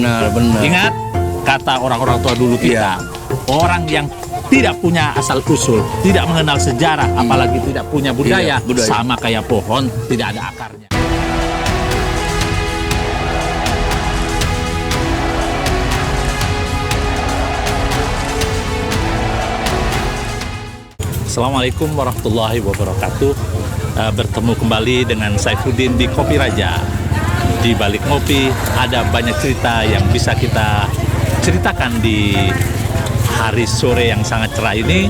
Benar, benar. Ingat kata orang-orang tua dulu kita, orang yang tidak punya asal usul, tidak mengenal sejarah, apalagi tidak punya budaya, budaya, sama kayak pohon tidak ada akarnya. Assalamualaikum warahmatullahi wabarakatuh. Bertemu kembali dengan Saifuddin di Kopi Raja. Di balik ngopi ada banyak cerita yang bisa kita ceritakan di hari sore yang sangat cerah ini.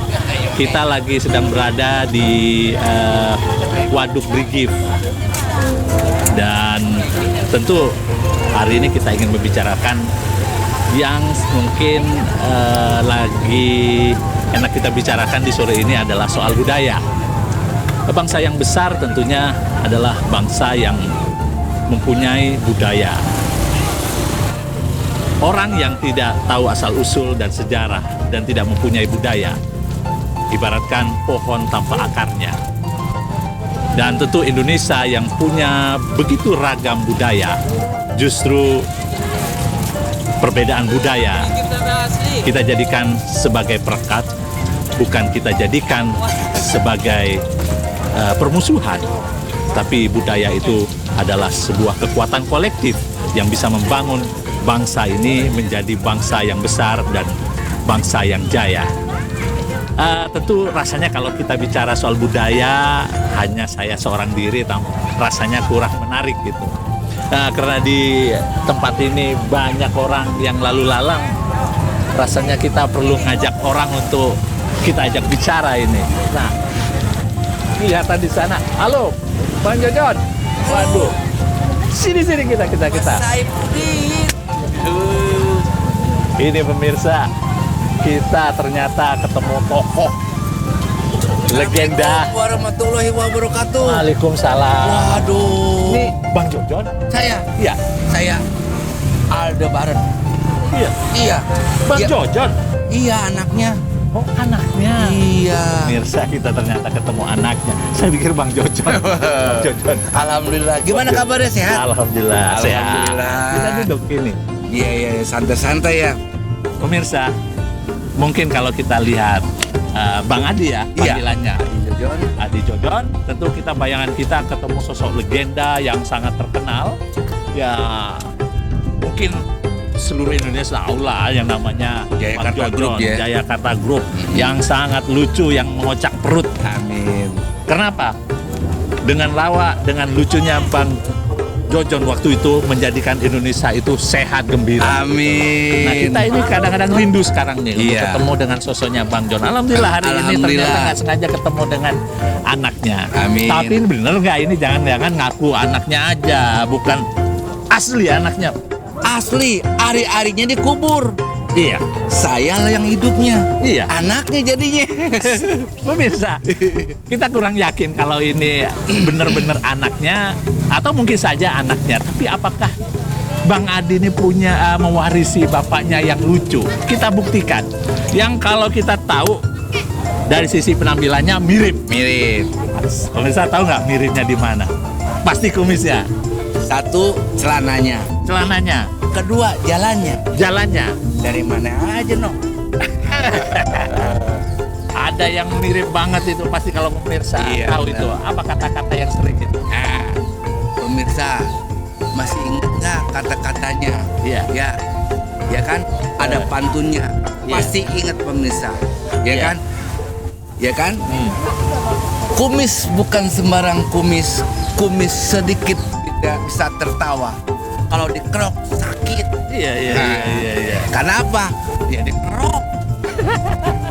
Kita lagi sedang berada di Waduk Brigif. Dan tentu hari ini kita ingin membicarakan yang mungkin lagi enak kita bicarakan di sore ini adalah soal budaya. Bangsa yang besar tentunya adalah bangsa yang mempunyai budaya. Orang yang tidak tahu asal-usul dan sejarah dan tidak mempunyai budaya, ibaratkan pohon tanpa akarnya. Dan tentu Indonesia yang punya begitu ragam budaya, justru perbedaan budaya kita jadikan sebagai perekat, bukan kita jadikan sebagai permusuhan. Tapi budaya itu adalah sebuah kekuatan kolektif yang bisa membangun bangsa ini menjadi bangsa yang besar dan bangsa yang jaya. Tentu rasanya kalau kita bicara soal budaya hanya saya seorang diri, rasanya kurang menarik gitu. Karena di tempat ini banyak orang yang lalu lalang, rasanya kita perlu ngajak orang untuk kita ajak bicara ini. Nah, kelihatan di sana. Halo, Bang Jojon. Waduh, sini kita. Saifuddin. Ini pemirsa, kita ternyata ketemu tokoh legenda. Warahmatullahi wabarakatuh. Waalaikumsalam. Waduh. Ini Bang Jojon? Saya. Iya. Saya Aldebaran. Iya. Iya. Bang Iya. Jojon? Iya, anaknya. Oh, anaknya. Iya. Pemirsa, kita ternyata ketemu anaknya. Saya pikir Bang Jojon. Bang Jojon. Alhamdulillah. Gimana kabarnya, sehat? Alhamdulillah. Sehat. Alhamdulillah. Kita duduk ini. Iya, santai-santai ya. Pemirsa, mungkin kalau kita lihat Bang Adi ya, panggilannya. Adi Jojon. Tentu kita bayangan kita ketemu sosok legenda yang sangat terkenal. Ya, mungkin seluruh Indonesia tahu lah yang namanya Jayakarta Bang Group Jojon, ya. Jayakarta Group yang sangat lucu, yang mengocak perut. Amin. Kenapa? Dengan lucunya Bang Jojon waktu itu menjadikan Indonesia itu sehat gembira. Amin. Nah, kita ini kadang-kadang rindu sekarang nih untuk Iya. ketemu dengan sosoknya Bang Jon. Alhamdulillah hari ini Alhamdulillah. ternyata nggak sengaja ketemu dengan anaknya. Amin. Tapi ini bener nggak, ini jangan-jangan ngaku anaknya aja, bukan asli anaknya. Asli, ari-arinya dikubur. Iya. Saya lah yang hidupnya. Iya. Anaknya jadinya. Pemirsa, kita kurang yakin kalau ini benar-benar anaknya atau mungkin saja anaknya. Tapi apakah Bang Adi ini punya mewarisi bapaknya yang lucu? Kita buktikan. Yang kalau kita tahu dari sisi penampilannya mirip. Mirip. Pemirsa tahu nggak miripnya di mana? Pasti kumisnya, Satu, celananya. celananya, Kedua, jalannya. jalannya. Dari mana aja, no? Ada yang mirip banget itu pasti kalau pemirsa Iya, tahu benar. itu. Apa kata-kata yang sering itu? Nah, pemirsa, masih ingat nggak kata-katanya? Iya. Ya kan? Ada pantunnya. Iya. Pasti ingat pemirsa. Ya Iya. kan? Ya kan? Hmm. Kumis bukan sembarang kumis. Kumis sedikit tidak bisa tertawa. Kalau dikerok sakit. Iya. Karena apa? Dia dikerok.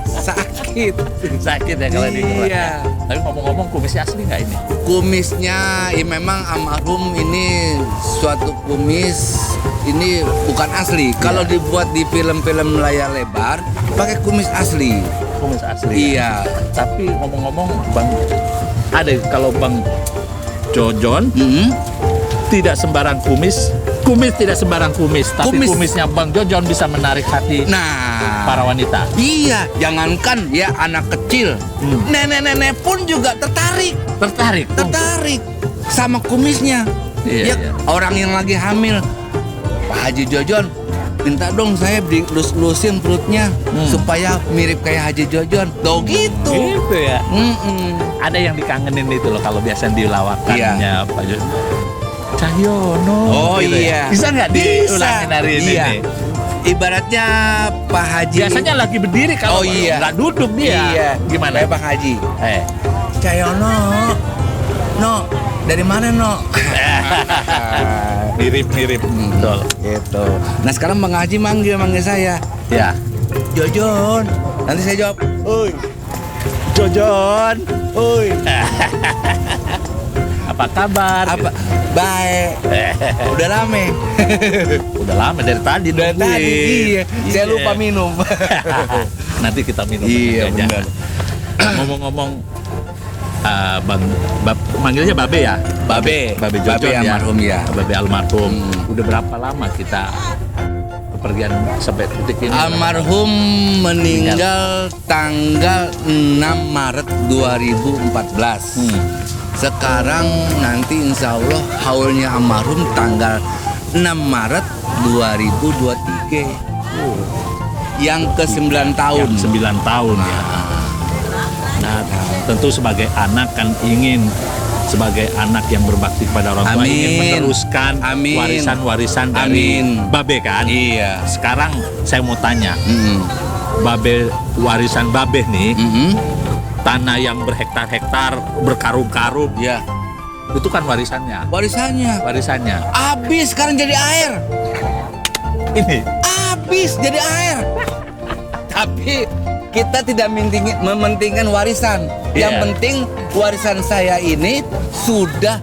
Sakit. Sakit ya kalau dikerok. Iya. Tapi ngomong-ngomong kumisnya asli nggak ini? Kumisnya ya memang almarhum ini suatu kumis ini bukan asli. Kalau dibuat di film-film layar lebar pakai kumis asli. Kumis asli. Iya. Tapi ngomong-ngomong Bang, ada kalau Bang Jojon tidak sembarang kumis tidak sembarang kumis, tapi kumisnya Bang Jojon bisa menarik hati Nah, para wanita. iya, jangankan ya anak kecil, nenek-nenek pun juga tertarik sama kumisnya. Iya, Ya, iya. orang yang lagi hamil, Pak Haji Jojon minta dong saya dilus-lusin perutnya supaya mirip kayak Haji Jojon. Tuh gitu. Gitu ya. Mm-mm. Ada yang dikangenin itu loh kalau biasa dilawakannya Pak Jojon. Cahyono. Oh gitu ya. iya. Bisa nggak diulangin hari ini? Iya. Nih? Ibaratnya Pak Haji. Biasanya lagi berdiri kalau Oh iya. nggak duduk dia. Iya. Gimana? Kayak Pak Haji. Cahyono. No, dari mana no? Mirip-mirip. Betul. Gitu. Nah sekarang Bang Haji manggil saya. Ya. Jojon. Nanti saya jawab. Oi. Jojon. Oi. Apa kabar? Apa? Baik. Udah rame. Udah lama dari tadi. Dari nungguin. tadi. Iya. Saya lupa minum. Nanti kita minum. Iya aja. benar. Ngomong-ngomong, manggilnya Babe ya? Babe Jojon Babe ya? almarhum ya. Babe almarhum. Udah berapa lama kita kepergian sampai titik ini? Almarhum meninggal tanggal 6 Maret 2014. Sekarang nanti insya Allah haulnya almarhum tanggal 6 Maret 2023. Yang ke-9 tahun. Yang 9 tahun ya. Nah, tentu sebagai anak kan ingin sebagai anak yang berbakti kepada orang tua Amin. ingin meneruskan Amin. warisan-warisan dari Amin. Babe kan? Iya. Sekarang saya mau tanya, Mm-mm. Babe warisan Babe nih, Mm-mm. tanah yang berhektar-hektar, berkarung-karung, Ya. itu kan warisannya. Warisannya. Habis sekarang jadi air. Ini Habis jadi air. Tapi kita tidak mementingkan warisan. Yang Iya. penting warisan saya ini sudah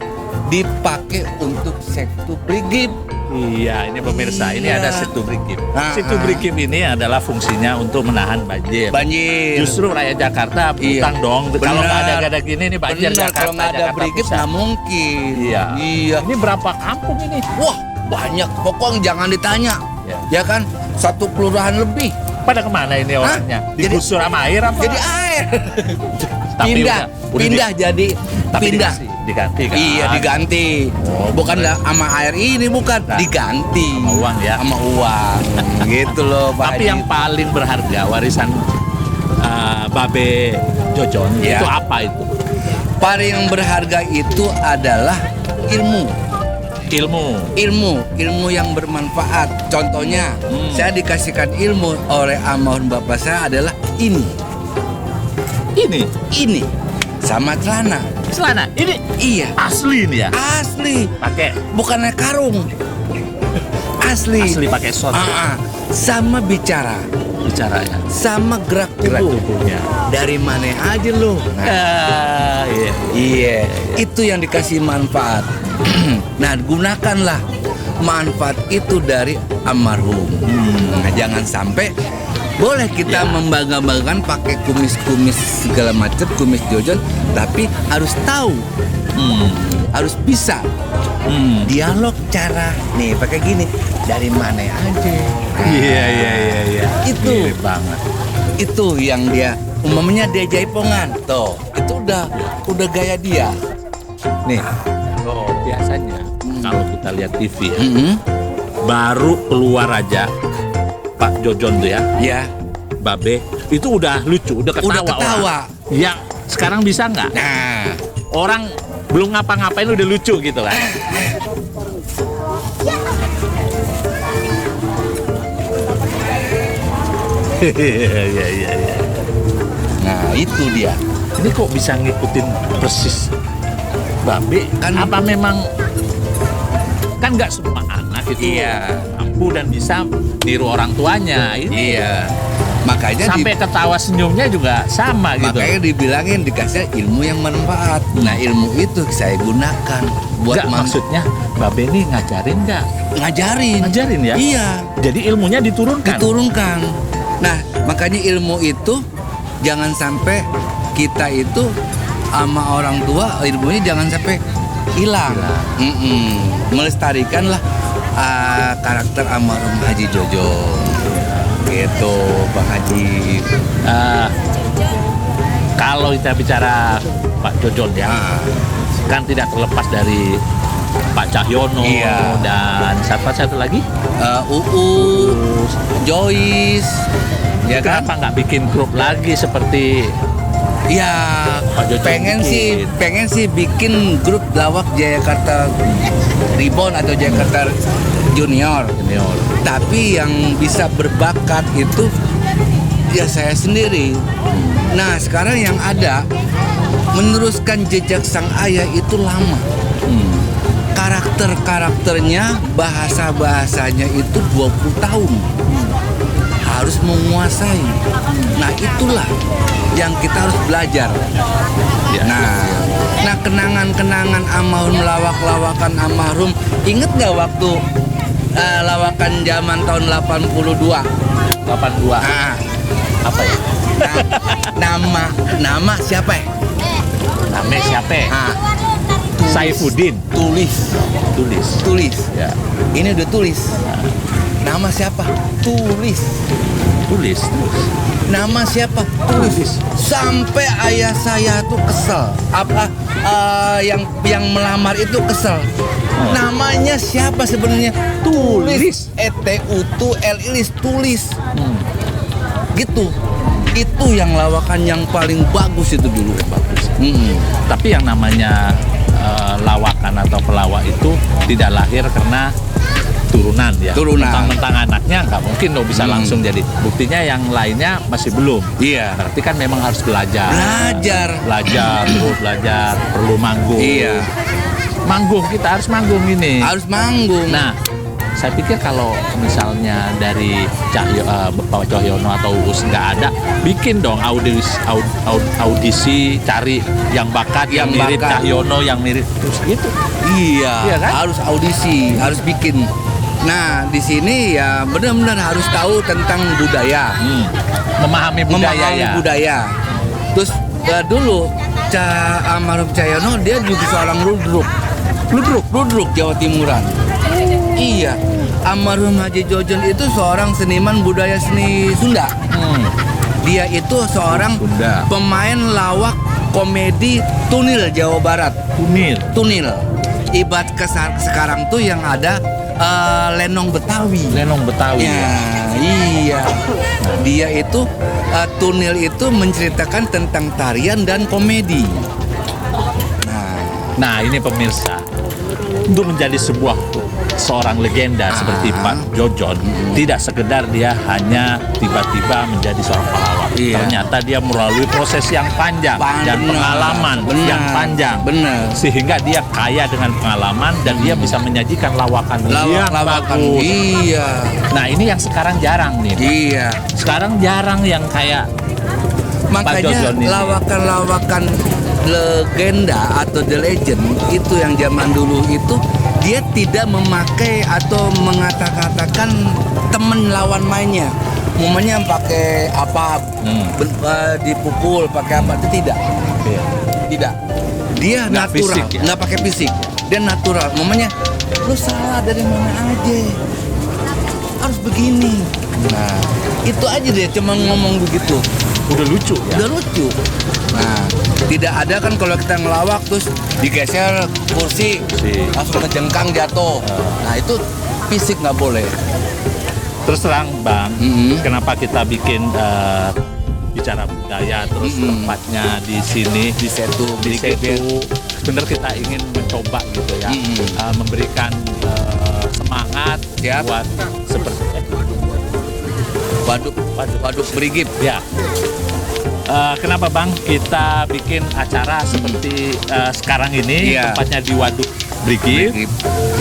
dipakai untuk sektu brigip. Iya, ini pemirsa, ini Iya. ada situ brigip. Ah, Situ brigip ini adalah fungsinya untuk menahan banjir. Banjir. Justru rakyat Jakarta Iya. utang dong. Kalau Benar. nggak ada gini, ini banjir Benar, Jakarta. kalau nggak ada Jakarta brigip Pusat. nggak mungkin. Iya. Iya. Ini berapa kampung ini? Wah, banyak. Pokoknya jangan ditanya. Ya. Ya kan? Satu kelurahan lebih. Pada kemana ini orangnya? Jadi- Digusur sama air apa? Jadi air. Tapi pindah, udah pindah jadi Tapi pindah. diganti kan? Iya diganti. Oh, Bukan bener. sama air ini bukan, Nah, diganti. sama uang ya? Sama uang. Gitu loh Pak Tapi Haji. yang paling berharga warisan Babe Jojon Ya. itu apa itu? paling berharga itu adalah ilmu. Ilmu yang bermanfaat. Contohnya, saya dikasihkan ilmu oleh almarhum bapak saya adalah ini sama celana. Celana ini Iya, asli nih ya? asli, Pakai bukannya karung. Asli. pakai short Sama bicara, bicaranya. sama gerak Gerak tubuh. tubuhnya. Dari mana aja lo? Iya. Iya, itu yang dikasih manfaat. Nah, gunakanlah manfaat itu dari almarhum. Nah, jangan sampai boleh kita Ya. membangga-banggakan pakai kumis-kumis segala macam, kumis Jojon, tapi harus tahu, harus bisa dialog cara nih pakai gini dari mana aja. Iya. Itu. Mirip banget. Itu yang dia umumnya dia jaipongan tuh, itu udah gaya dia. Nih. Oh, biasanya kalau kita lihat TV ya, Mm-mm. baru keluar aja Pak Jojon tuh ya, Ya. Babe itu udah lucu, udah ketawa. Udah ketawa. Orang. Yang sekarang bisa nggak? Nah, Orang belum ngapa-ngapain udah lucu gitu kan? Iya. nah itu dia. Ini kok bisa ngikutin persis Babe? Kan- Apa memang kan nggak semua anak itu Iya. mampu dan bisa tiru orang tuanya. Ini Iya. Makanya sampai ketawa senyumnya juga sama gitu. makanya dibilangin dikasih ilmu yang bermanfaat. Nah, ilmu itu saya gunakan buat Nggak, maksudnya Babe ini ngajarin nggak? ngajarin. Ngajarin ya? Iya, Jadi ilmunya diturunkan. diturunkan. Nah, makanya ilmu itu jangan sampai kita itu sama orang tua ilmunya jangan sampai hilang. Melestarikanlah karakter almarhum Haji Jojon. Gitu, Bang Haji. Kalau kita bicara Pak Jojon ya, Ah, kan tidak terlepas dari Pak Cahyono Iya. dan siapa satu lagi? UU Joyce, ya kan? Kenapa nggak bikin grup lagi seperti Ya, Pak Jojo pengen sih bikin grup lawak Jayakarta Reborn atau Jayakarta Junior. junior? Tapi yang bisa berbakat itu ya saya sendiri. Nah, sekarang yang ada meneruskan jejak sang ayah itu lama. Karakternya, bahasa-bahasanya itu 20 tahun. Harus menguasai. Nah, itulah yang kita harus belajar. Ya. Nah, kenangan-kenangan almarhum, lawak-lawakan almarhum. Ingat nggak waktu lawakan zaman tahun 82? 82. Nah, Apa ya? nama siapa ya? Namanya siapa? Nah, Saifuddin. Tulis. Ya. Ini udah tulis. Nama siapa? Tulis. Nama siapa? Tulis. Sampai ayah saya tuh kesel. Yang melamar itu kesel. Namanya siapa sebenarnya? Tulis. Tulis. Tulis. Gitu. Itu yang lawakan yang paling bagus itu dulu. Bagus. Tapi yang namanya lawakan atau pelawak itu tidak lahir karena turunan ya. Mentang-mentang anaknya nggak mungkin dong bisa langsung jadi. Buktinya yang lainnya masih belum. Iya. Berarti kan memang harus belajar. Terus belajar, perlu manggung. Iya. Kita harus manggung ini. Harus manggung. Nah, saya pikir kalau misalnya dari Bapak Cahyono atau Uus nggak ada, bikin dong audisi, cari yang bakat, yang mirip Cahyono, yang mirip terus gitu. Iya kan? Harus audisi, harus bikin. Nah, di sini ya benar-benar harus tahu tentang budaya. Memahami budaya. Terus dulu almarhum Cahyono dia juga seorang ludruk Jawa Timuran. Iya, almarhum Haji Jojon itu seorang seniman budaya seni Sunda. Dia itu seorang pemain lawak komedi tunil Jawa Barat. Tunil. Ibarat sekarang tuh yang ada lenong Betawi. Ya, iya. Dia itu tunil itu menceritakan tentang tarian dan komedi. Nah, ini pemirsa, untuk menjadi seorang legenda seperti Pak Jojon, tidak sekedar dia hanya tiba-tiba menjadi seorang pelawak. Iya. Ternyata dia melalui proses yang panjang dan pengalaman yang panjang. Sehingga dia kaya dengan pengalaman dan dia bisa menyajikan lawakan yang bagus. Iya. Nah, ini yang sekarang jarang nih. Iya. Sekarang jarang yang kayak Pak makanya Jojon ini. lawakan-lawakan legenda atau the legend itu yang zaman dulu itu dia tidak memakai atau mengata-katakan temen lawan mainnya. Momennya pakai apa, dipukul pakai apa, itu tidak. Tidak. Dia Nggak natural, fisik, ya? nggak pakai fisik. Dia natural. Momennya lu salah dari mana aja, harus begini. Nah, itu aja dia cuma ngomong begitu. Udah lucu ya. Udah lucu. Nah, tidak ada kan kalau kita ngelawak terus digeser kursi, langsung ngejengkang jatuh. Nah, itu fisik nggak boleh. Terus terang Bang, kenapa kita bikin bicara budaya terus tempatnya di sini di Setu. Bener kita ingin mencoba gitu ya, memberikan semangat buat seperti Waduk Brigip. Ya. Kenapa Bang kita bikin acara seperti sekarang ini, tempatnya di Waduk Brigip.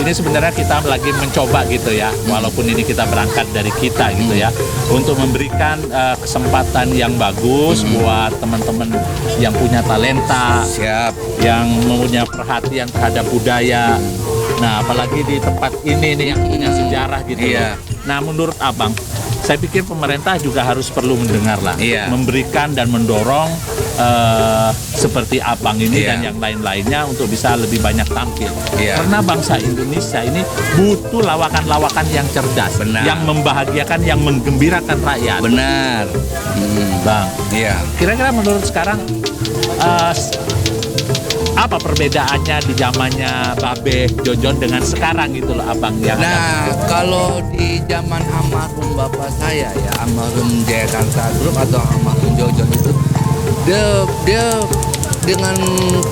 Ini sebenarnya kita lagi mencoba gitu ya, walaupun ini kita berangkat dari kita gitu ya, untuk memberikan kesempatan yang bagus buat teman-teman yang punya talenta, yang mempunyai perhatian terhadap budaya. Nah, apalagi di tempat ini nih yang punya sejarah gitu. Nah, menurut Abang, saya pikir pemerintah juga harus perlu mendengar lah, memberikan dan mendorong seperti Abang ini dan yang lain-lainnya untuk bisa lebih banyak tampil. Karena bangsa Indonesia ini butuh lawakan-lawakan yang cerdas, yang membahagiakan, yang menggembirakan rakyat. Benar. Bang, kira-kira menurut sekarang Apa perbedaannya di zamannya Babe Jojon dengan sekarang gitu loh abang yang Nah, kalau di zaman almarhum bapak saya ya, almarhum Jayakarta Group atau almarhum Jojon itu, dia dengan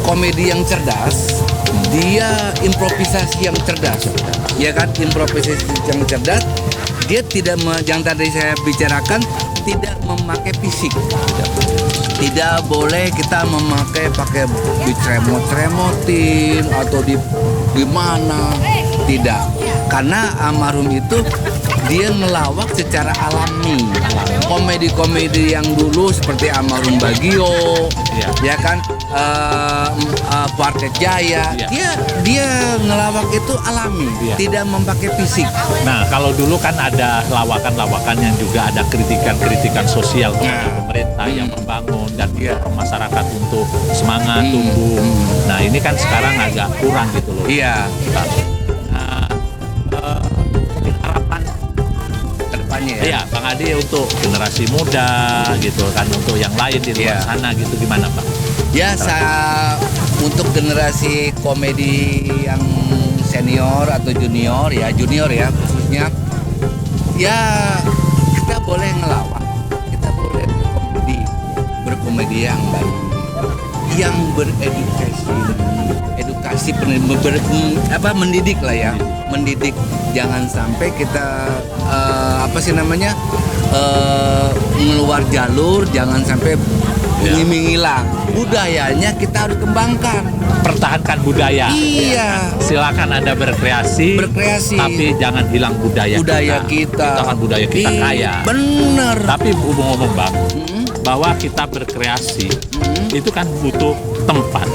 komedi yang cerdas, dia improvisasi yang cerdas, ya kan, improvisasi yang cerdas. Dia tidak, yang tadi saya bicarakan, tidak memakai fisik. Tidak boleh kita pakai remotin atau di mana. Tidak. Karena almarhum itu dia ngelawak secara alami. Komedi-komedi yang dulu seperti almarhum Bagio, ya kan, Parket Jaya, dia ngelawak itu alami, tidak memakai fisik. Nah, kalau dulu kan ada lawakan-lawakan yang juga ada kritikan-kritikan sosial kepada pemerintah yang membangun dan mendorong masyarakat untuk semangat tumbuh. Nah, ini kan sekarang agak kurang gitu loh. Iya. Harapan Kedepannya ya. Iya, Bang Adi untuk generasi muda gitu kan, untuk yang lain di luar sana gitu, gimana Pak? Ya, untuk generasi komedi yang senior atau junior ya khususnya, ya kita boleh ngelawak, kita boleh berkomedi yang baik, yang mendidik lah ya, mendidik. Jangan sampai kita ngeluar jalur, jangan sampai menghilang. Budayanya kita harus kembangkan, pertahankan budaya. Iya. Silakan Anda berkreasi, tapi jangan hilang budaya kita. Kan budaya kita kaya. Bener. Tapi ngomong Bang, bahwa kita berkreasi itu kan butuh tempat,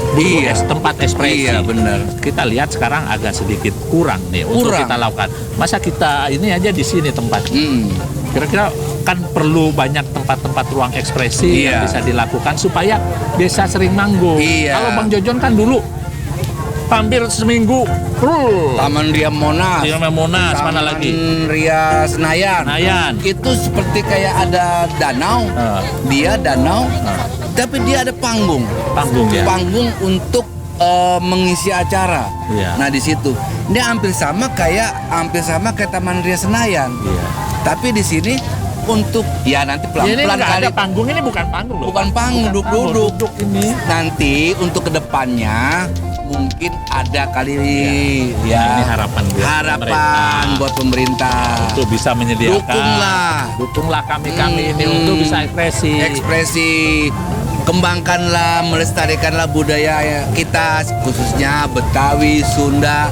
tempat ekspresi. Iya, benar. Kita lihat sekarang agak sedikit kurang nih untuk kita lakukan. Masa kita ini aja di sini tempat. Kira-kira kan perlu banyak tempat-tempat ruang ekspresi yang bisa dilakukan supaya bisa sering manggung. Kalau Bang Jojon kan dulu hampir seminggu Taman Ria Monas, mana lagi? Taman Ria Senayan. Itu seperti kayak ada danau, tapi dia ada panggung untuk mengisi acara. Nah, di situ dia hampir sama kayak Taman Ria Senayan. Tapi di sini untuk nanti pelan-pelan kali. Ada panggung, ini bukan panggung loh. Bukan panggung, duduk ini. Nanti untuk kedepannya mungkin ada kali ini harapan buat pemerintah untuk bisa menyediakan. Dukunglah kami ini untuk bisa ekspresi. Kembangkanlah, melestarikanlah budaya kita, khususnya Betawi, Sunda,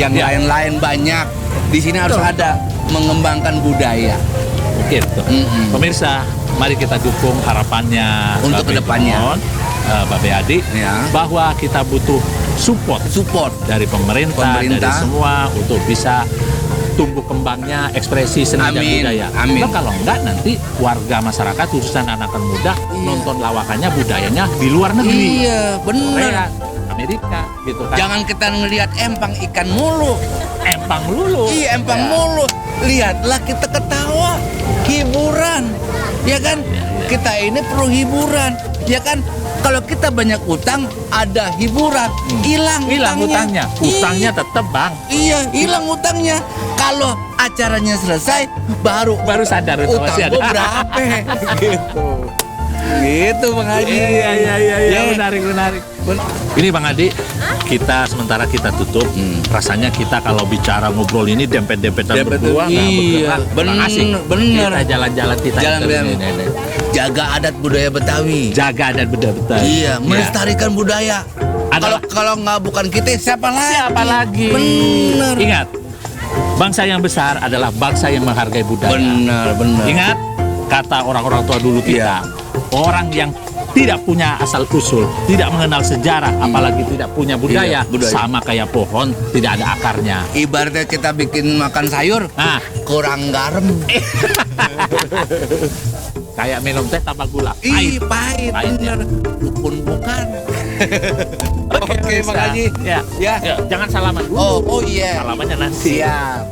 yang lain-lain banyak. Di sini harus ada mengembangkan budaya. Gitu. Pemirsa, mari kita dukung harapannya untuk kedepannya, Babe Adi, bahwa kita butuh support dari pemerintah, dari semua untuk bisa tumbuh kembangnya ekspresi seni dan budaya. Nah, kalau enggak nanti warga masyarakat khususnya anak-anak muda nonton lawakannya budayanya di luar negeri. Iya, benar. Amerika gitu kan. Jangan kita ngelihat empang ikan mulu. Empang mulu. Iya, empang mulu. Lihatlah kita ketawa, hiburan. Ya kan? Kita ini perlu hiburan. Ya kan? Kalau kita banyak utang, ada hiburan, hilang utangnya. Utangnya tetap, Bang. Iya, hilang utangnya. Kalau acaranya selesai, baru sadar utang gua berapa. Gitu Bang Adi. Iya, menarik. Ini Bang Adi, sementara kita tutup. Rasanya kita kalau bicara ngobrol ini dempet-dempetan berdua nggak bergerak. Bener. Kita jalan-jalan jaga adat budaya Betawi. Iya, melestarikan budaya. Kalau bukan kita, siapa lagi? Bener. Ingat, bangsa yang besar adalah bangsa yang menghargai budaya. Benar. Ingat kata orang-orang tua dulu kita, orang yang tidak punya asal usul, tidak mengenal sejarah, apalagi tidak punya budaya, sama kayak pohon tidak ada akarnya. Ibaratnya kita bikin makan sayur, kurang garam. Kayak minum teh tanpa gula. Pahit. Bener. Dukun bukan. Oke, Bang Haji. Ya, jangan salaman dulu. Oh iya. Salamannya nanti. Siap.